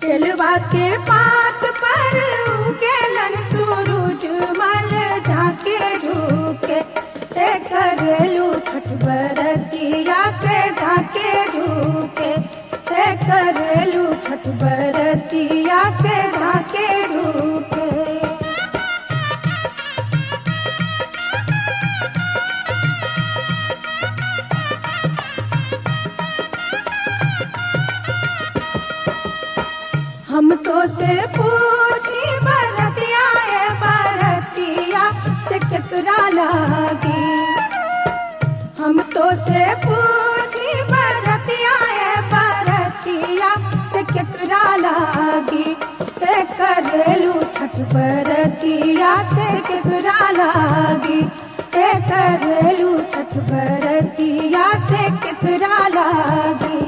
बेलवा के पात पर उगेलन सूरज मल झाके झुके करेलू छठ बरतिया से झाके झुके करेलू छठ बरतिया से झाके झुके। हम तो से पूछी बरतिया है बरतिया से केकरा लागी। हम तो से पूछी बरतिया है बरतिया से केकरा लागी करेलू छठ बरतिया से केकरा लागी करेलू छठ बरतिया से केकरा लागी।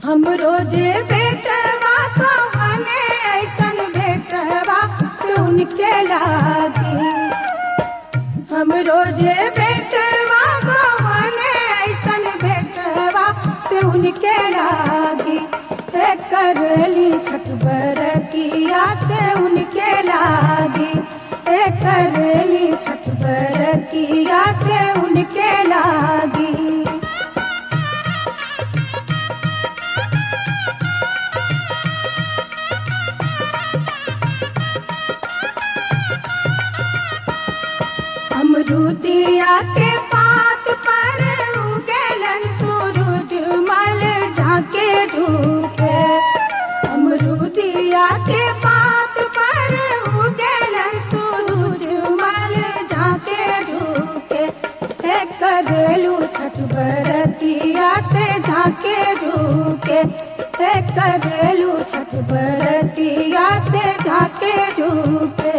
हम रोजे बेटवा तो बने ऐसन बेटवा सुन के लागी। हम रोजे बेटवा तो बने ऐसन बेटवा सुन के लागी करेली छठ बरतिया से उनके लागी करेली छठ बरतिया से उनके लागी। अमरूदिया के पात पर उगेलन सूरज मल झाके झुके अमरूदिया के पात पर उगेलन सूरज मल झाके झुके करेलू छठ बरतिया से झाके झुके करेलू छठ बरतिया से झाके झुके।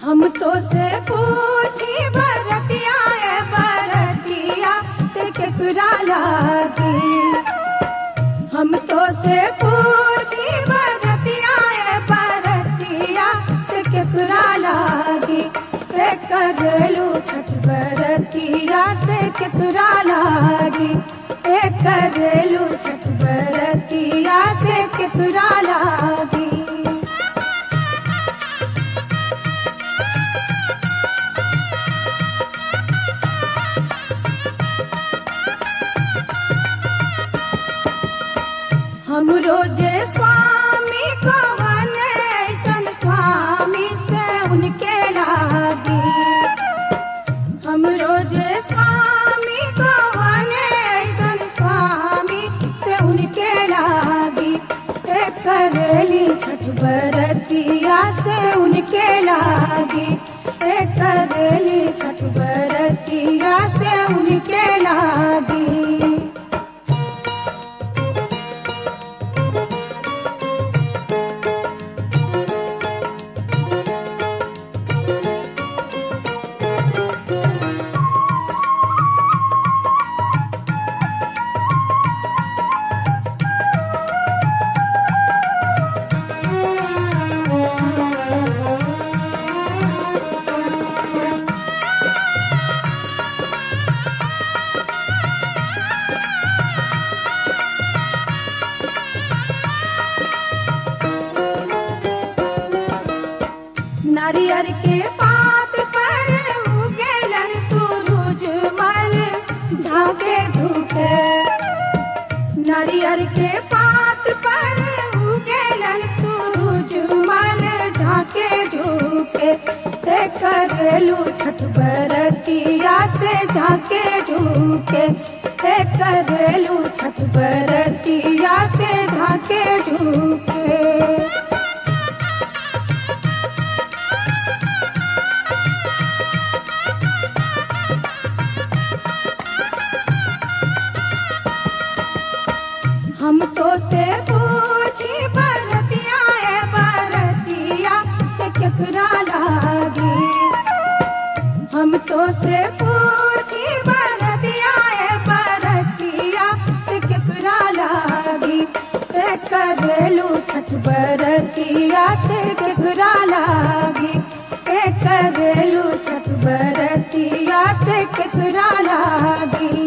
हम तो से पूछी बरतिया है बरतिया से केकरा लागी। हम तो से पूछी बरतिया है बरतिया से केकरा लागी करेलू छठ बरतिया से केकरा लागी करेलू छठ बरतिया से केकरा लागी। हम रोजे स्वामी को बने ऐसन स्वामी से उनके लागी। हम रोजे स्वामी को बने ऐसन स्वामी से उनके लागी करेली छठ बरतिया से उनके लागी करेली छठ बरतिया से उनके लागी। नारियर के पात पर उगेलन सूरज मल झाके झुके। नारियर के पात पर उगेलन सूरज मल झाके झुके। ते करेलू छठ बरतिया से झाके झुके। ते करेलू छठ बरतिया से झाके झुके। हम तो से पूछी बरतिया है बरतिया से केकरा लागी। हम तो से पूछी बरतिया है बरतिया से केकरा लागी। ते करेलू छठ बरतिया से केकरा लागी। ते करेलू छठ बरतिया से केकरा लागी।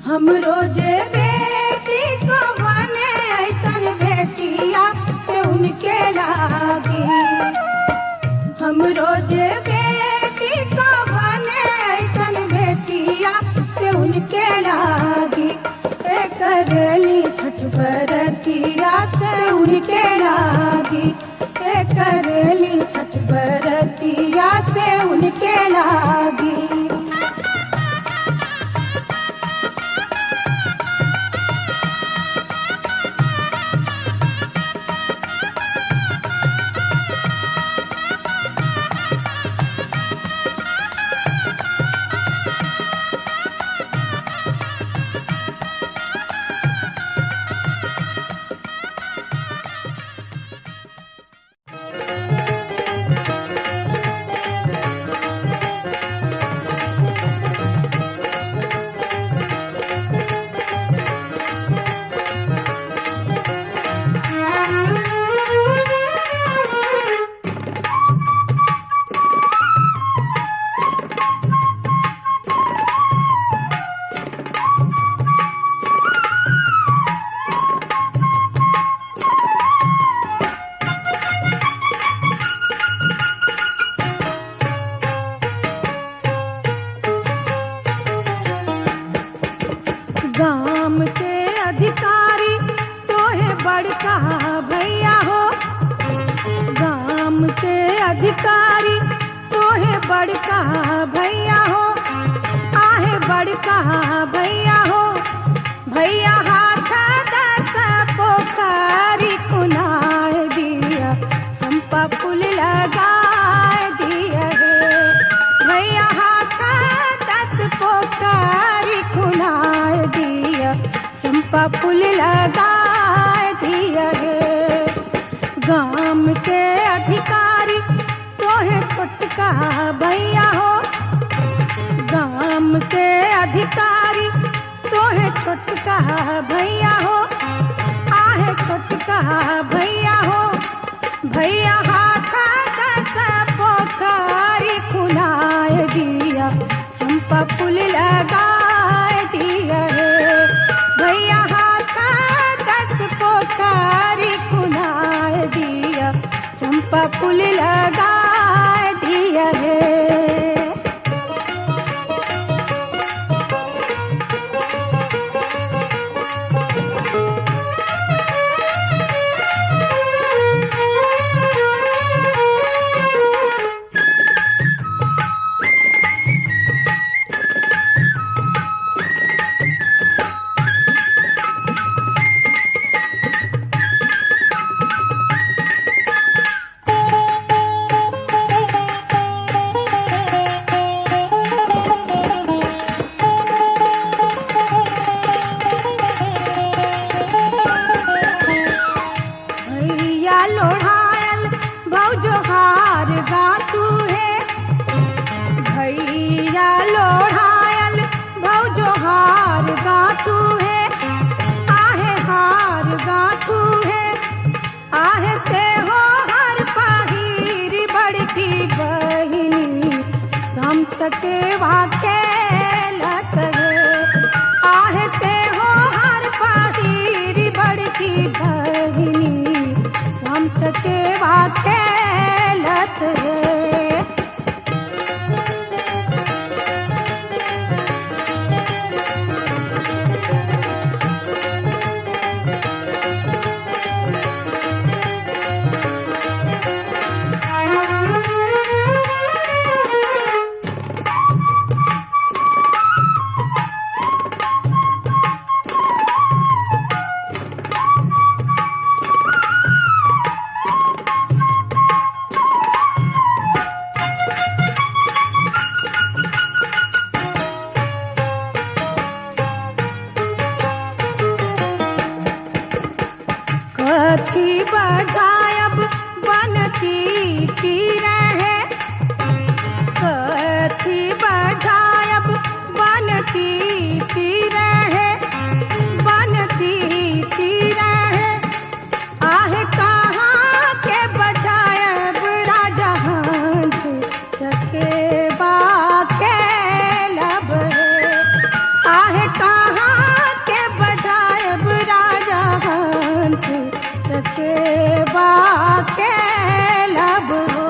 हम रोजे बेटी को बने ऐसन बेटिया से उनके लागी। हम रोजे बेटी को बने ऐसन बेटिया से उनके लागी। ते करेली छठ बरतिया से उनके लागी। ते करेली छठ बरतिया से उनके लागी। गाम के अधिकारी तो है बड़का भैया हो। गाम के अधिकारी तो है बड़का भैया हो। आहे बड़का भैया हो। भैया हाथ दस पोखरी कुनाए दिया। चंपा फूल लगाए दिया है। भैया हाथ दस पोखरी कुनाए दिया। चंपा फूल लगाए दिया है। गाम के अधिकारी तो है छोटका भैया हो। गाम के अधिकारी तो है छोटका भैया हो। आहे छोटका भैया हो। भैया हाथ दस पोखरी खुनाए दिया। चंपा फूल लगाए दिया है। भैया हाथ दस पोखरी खुनाए दिया। चंपा फूल लगाए दिया है। गाथू है, आहे हार गाथू है, आहे से हो हर पाहिरी बड़की बहिनी समचके वाके लत है, आहे से हो हर पाहिरी बड़की बहिनी समचके वाके लत है। कथी बजायब बनती पीर है, कथी बजायब बनती पीर है, बनती पीर है, आहे कहाँ के बजायब राजा हंस चकेवा के लब है, आहे कहाँ के बजायब राजा हंस चकेवा के लब हो।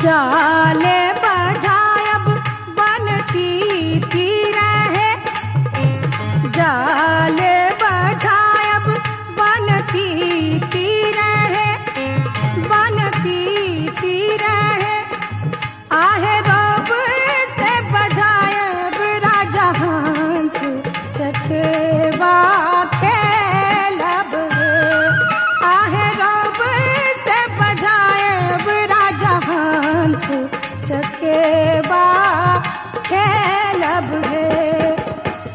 जाले बजायब बनती पीर है, जाले बजायब बनती पीर है, बनती पीर है, आहे रब से बजायब राजा हंस चकेवा के लब है, आहे रब से बजायब राजा हंस चकेवा के लब है,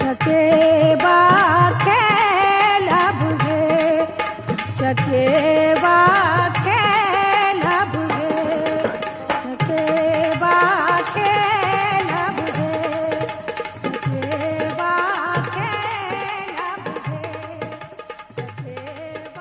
चकेवा के लब है, चकेवा के लब है, चकेवा के लब है, चकेवा के लब है, चकेवा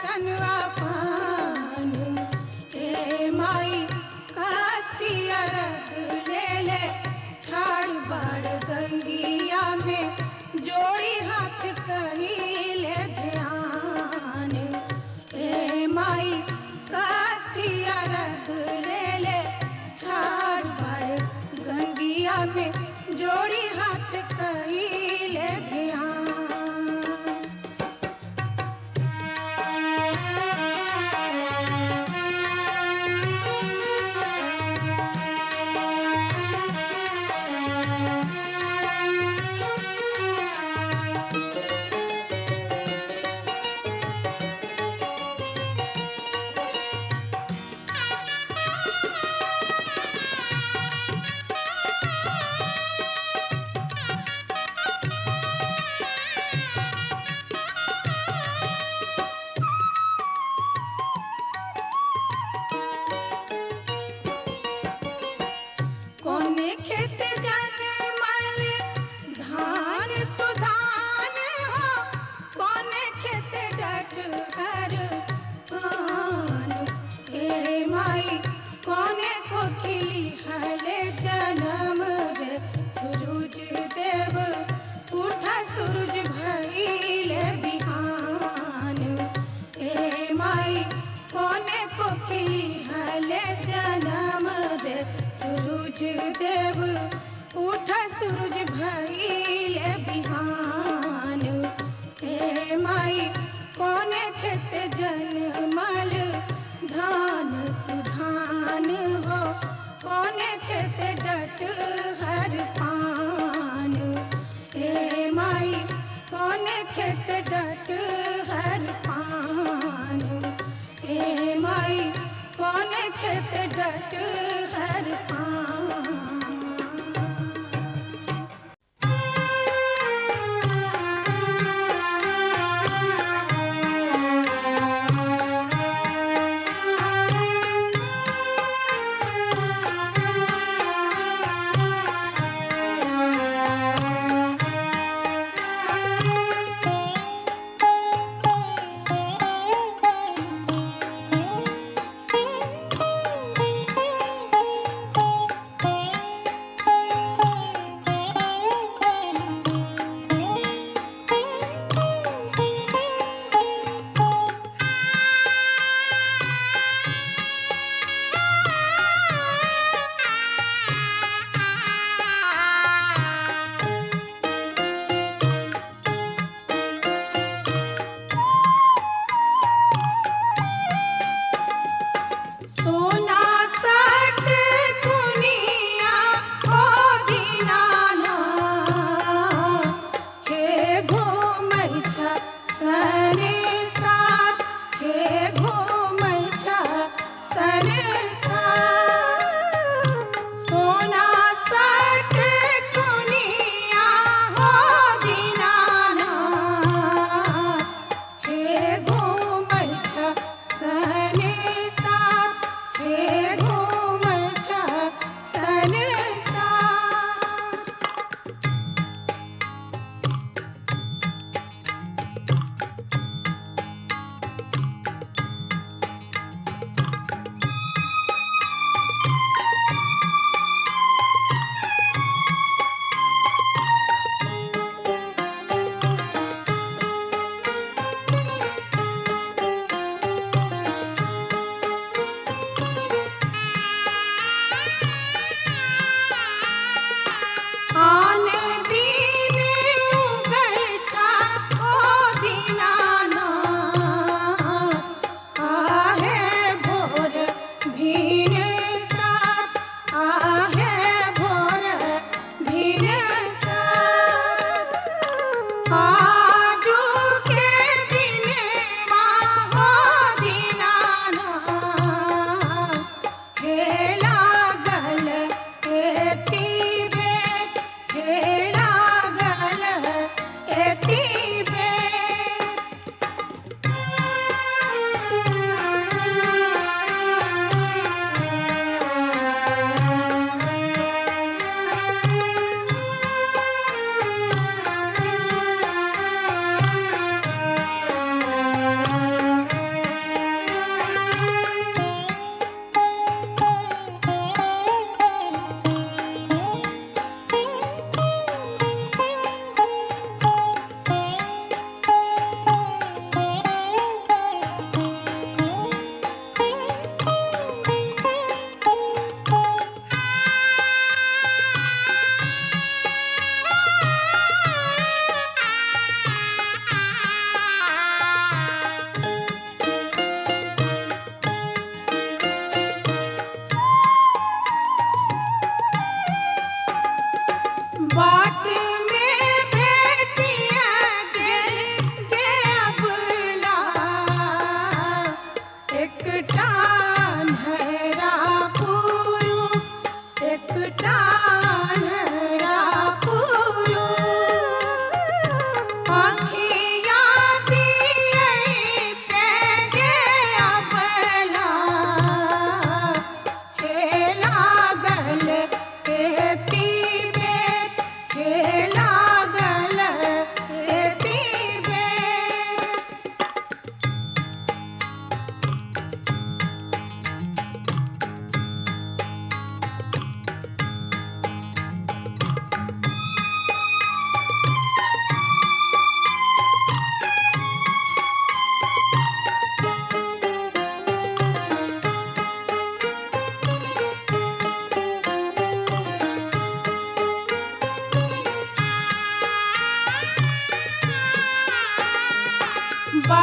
दर्शन अपन ए माई काष्टिया रख ले ले ठाड़ बाड़ गंगिया में जोड़ी हाथ कहिले ध्यान ए माई काष्टिया रख ले ले ठाड़ बाड़ गंगिया में जोड़ी हाथ कहिले ध्यान। कोने खेत जनमल धान सुधान हो कोने खेत डठहर आन ए माई कोने को खिली हले जन्म रे सूरज देव उठा सूरज भइले बिहान ए माई कोने को खिली हले जन्म रे सूरज देव उठा सूरज भइले बिहान ए माई कोने खेत जनमल धान सुधान हो कोने खेत डठहर पान ए माई कोने खेत डठहर पान ए माई कोने खेत डठहर पान।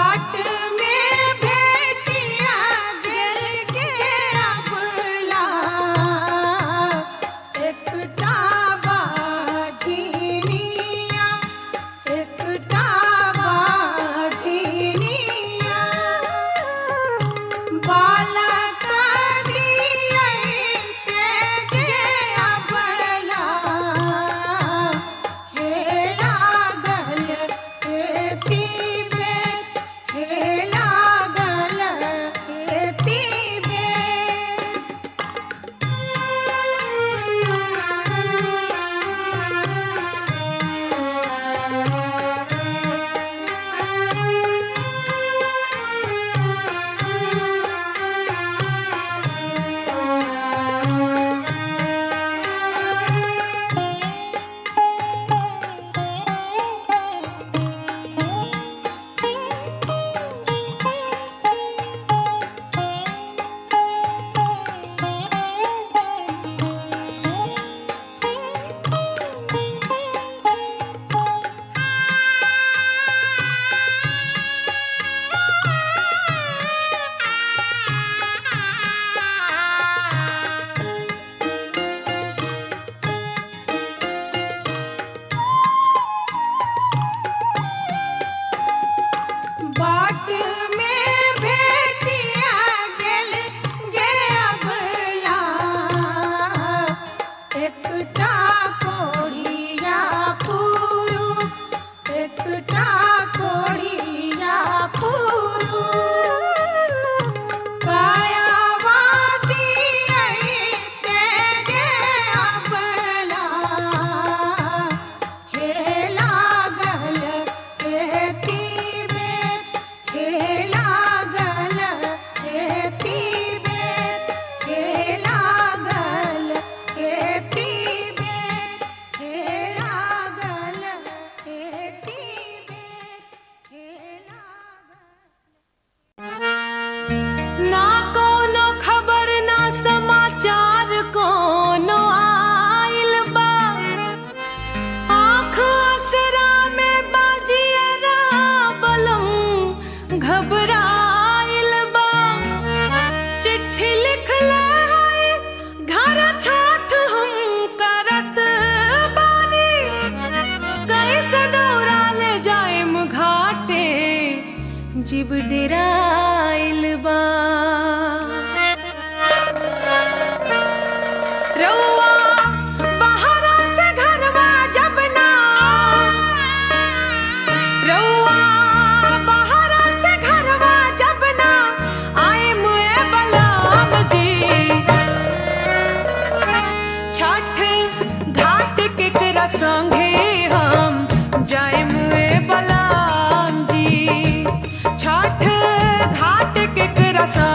बाट में भेटिया गेल के अबला एकटा बाझिनिया एकटा बाझिनिया बालक दियै तेजे अबला हे लागल एती बेर हे लागल एती बेर बाट में भेटिया गेल गे अबला एकटा कोढ़िया पुरुष एकटा कोढ़िया पुरुष कायावादी तेरे अबला हे लागल एती बेर हे लागल एती बेर हे लागल एती बेर हे लागल एती बेर हे लागल ना कोनो खबर ना समाचार कोनो आइल बा आँख असरा में बाजियरा बलम घबराइल बा चिट्ठी लिखले हई घर छाठ हम करत बानी कैसे दौड़ा ले जाएम घाटे जीव डेराइल बा रउआ बहरा से घरवा जब ना रउआ बहरा से घरवा जब ना आए मुए बलराम जी छठ घाट केकरा संगे हम जाए मुए बलराम जी छठ घाट केकरा संगे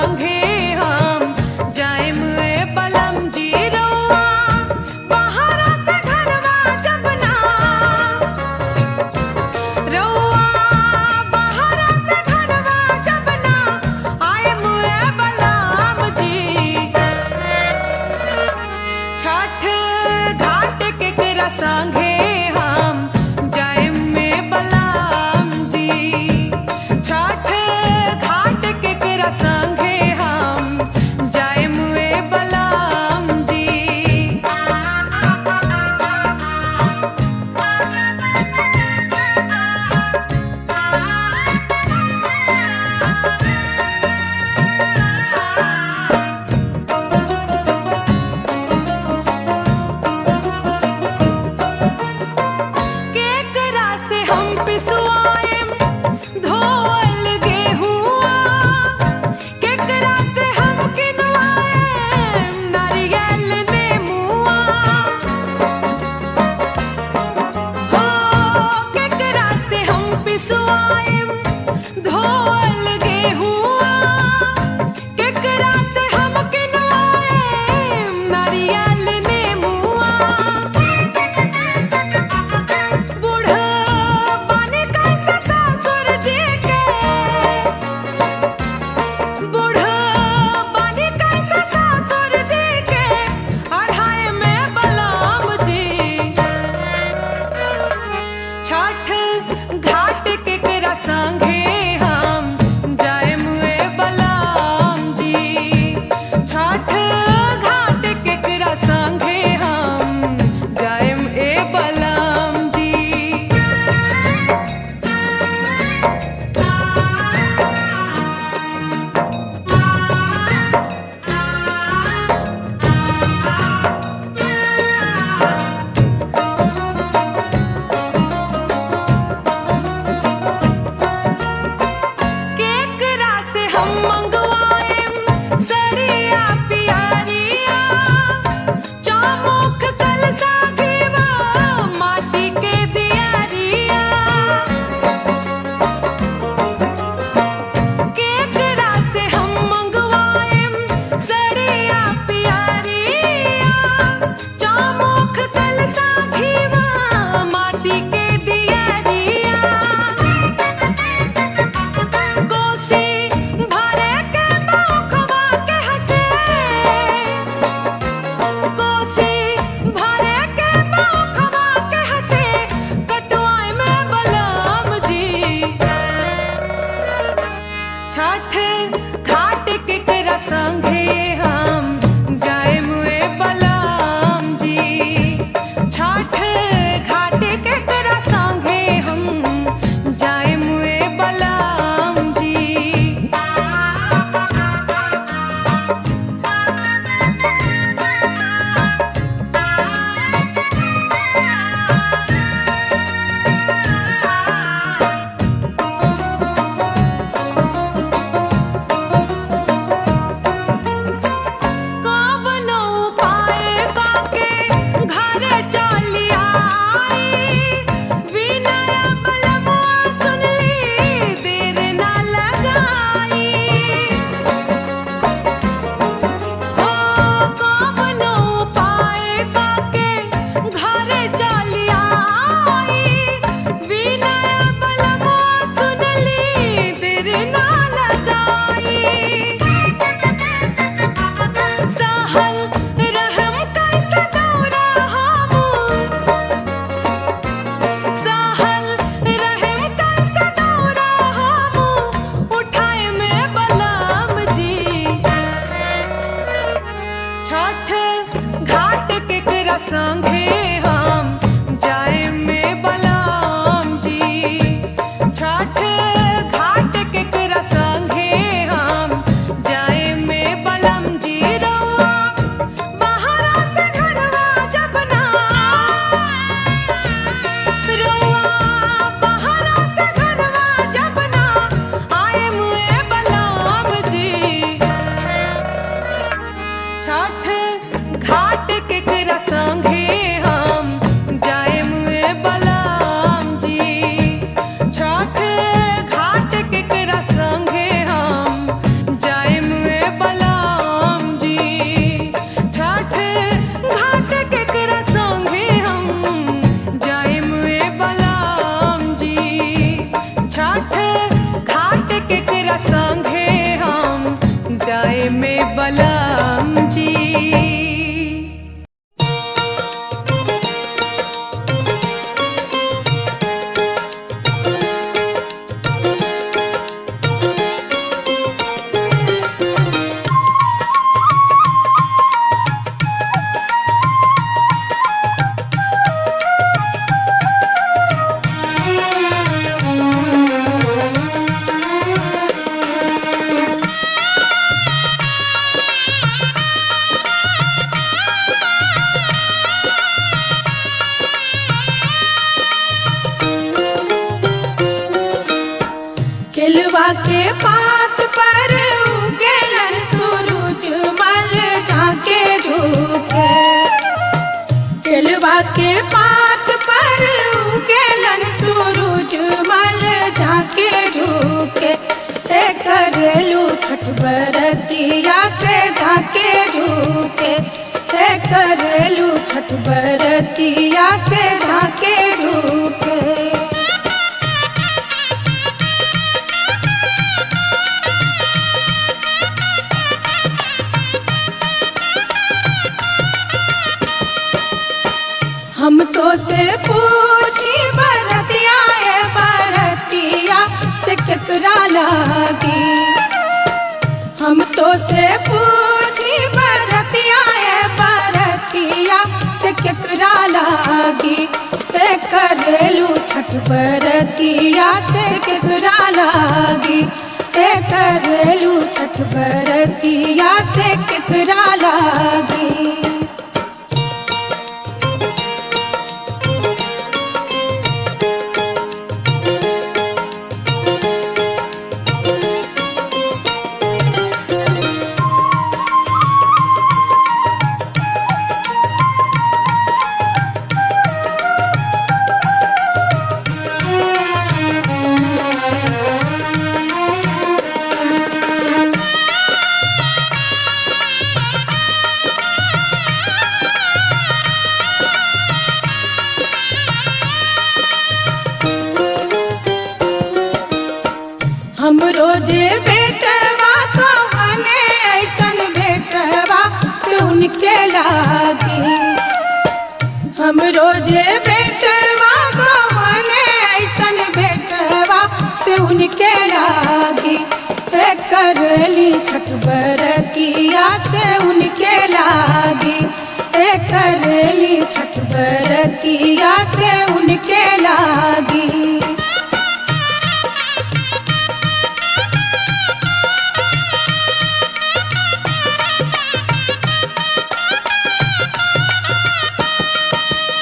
छठ घाट केकरा संगे हम जाए मुए बलराम जी। छठ घाट केकरा संगे हम जाए मुए बलराम जी। कवनो उपाय काके घर चली आई, विनय बलवा सुनली देर ना लगाई। हो कवनो उपाय काके घर चली आई, विनय बलवा सुनली देर ना लगाई। सहल रहम कैसे दौरा हमू, सहल रहम कैसे दौरा हमू, उठाए में बलराम जी। छठ घाट केकरा संगे हम जाए में बलराम जी। छठ घाट केकरा संगे हम जाए में बलम जी। रउआ बहरा से घरवा जब ना, रउआ बहरा से घरवा जब ना आए मुए बलराम जी। छठ घाट केकरा संगे हम जाए मुए बलराम जी। छठ घाट केकरा संगे हम जाए मुए बलराम जी। छठ घाट केकरा संगे हम जाए मुए बलराम जी। छठ घाट केकरा संगे हम जाए में बलराम जी। केलवा के पात पर उगेलन सूरज मल झाके झुके। केलवा के पात पर उगेलन सूरज मल झाके झुके। करेलू छठ बरतिया से झाके झुके। करेलू छठ बरतिया से झाके झुके। हम तो से पूछी बरतिया है बरतिया से केकरा लागी। हम तो से पूछी बरतिया है बरतिया से केकरा लागी। करेलू छठ बरतिया से केकरा लागी। करेलू छठ बरतिया से केकरा लागी। हम रोजे बेटवा तो बने ऐसन बेटवा से उनके लागी। हम रोजे बेटवा तो बने ऐसन बेटवा से उनके लागी। करली छठ बरतिया से उनके लागी, करली छठ बरतिया से उनके लागी।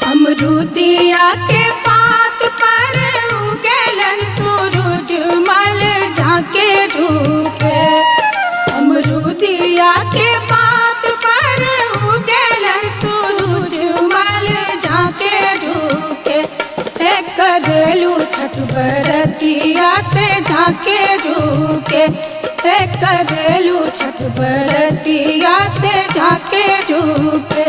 अमरूदिया के पात पर उगलन सूरज मल झाके झुके, अमरूदिया के पात पर उगलन सूरज मल झाके झुके, करलू छठ बरतिया से झाके झुके, करलू छठ बरतिया से झाके झुके।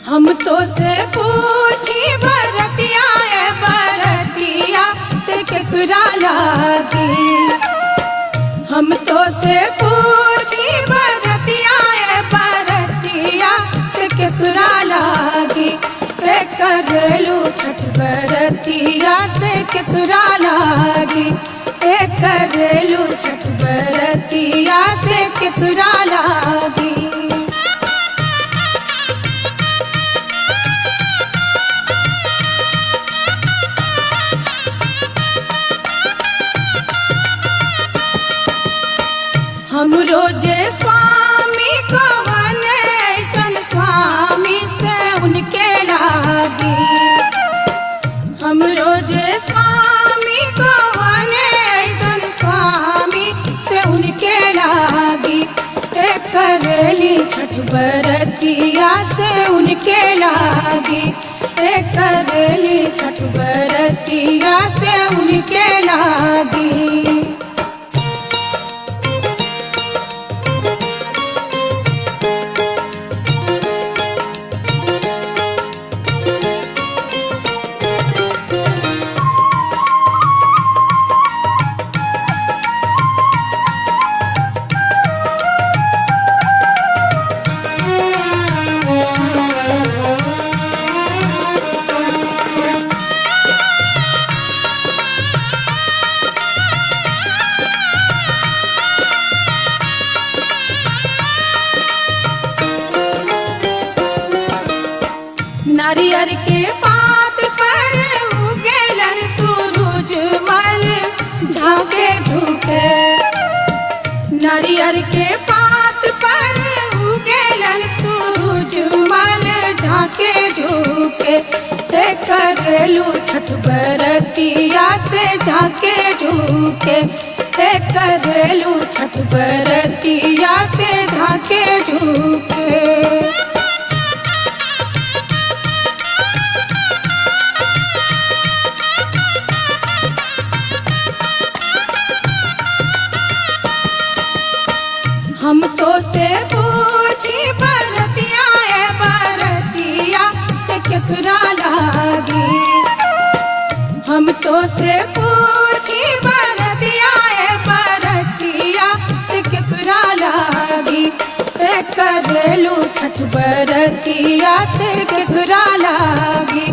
हम तो से पूछी बरतिया बरतिया से केकरा लागी, हम तो से पूछी बरतिया बरतिया से केकरा लागी, करलू छठ बरतिया से केकरा लागी, करलू छठ बरतिया से केकरा लागी। हम रोजे स्वामी कवन ऐसन स्वामी से उनके लागी, हम रोजे स्वामी कवन ऐसन स्वामी से उनके लागी, करली छठ बरतिया से उनके लागी, करली छठ बरतिया से उनके लागी। नारियर के पात पर उगलन सूरज मल झाके झुके, नारियर के पात पर उगलन सूरज मल झाके झुके, करलू छठ बरतिया से झाके झुके, करलू छठ बरतिया से झाके झुके। हम तो से पूछी बरतिया बरतिया से केकरा लागी, हम तो से पूछी बरतिया बरतिया से केकरा लागी, करलू छठ बरतिया से केकरा लागी,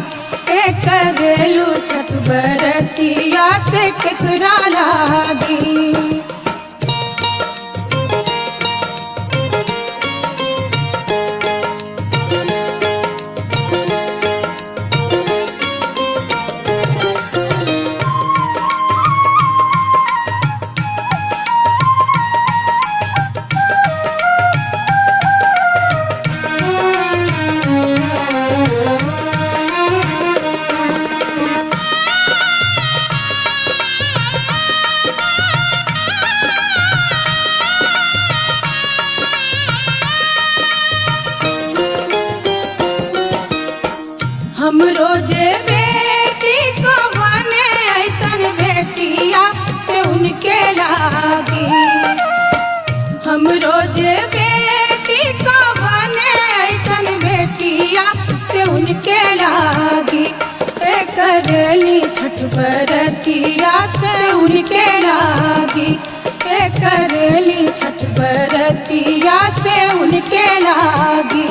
करलू छठ बरतिया से केकरा लागी। हमरो जे बेटी को बने ऐसन बेटिया से उनके लागी। हमरो जे बेटी को बने ऐसन बेटिया से उनके लागी। करली छठ बरतिया से उनके लागी। करली छठ बरतिया से उनके लागी।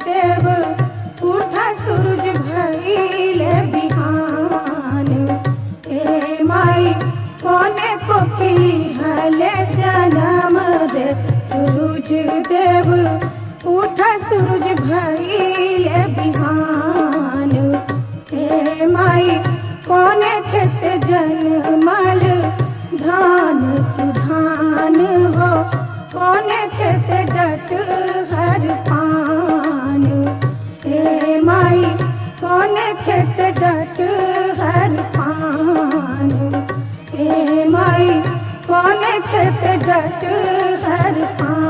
देव उठा सूरज भइले बिहान। ए माई कोने को हले जनम रे सूरज देव उठा सूरज भइले बिहान। ए माई कोने खेत जनमल धान सुधान हो, कोने खेत डट हर पान। ए माई कोने खेत डट हर पान। ए माई कोने खेत डट हर पान।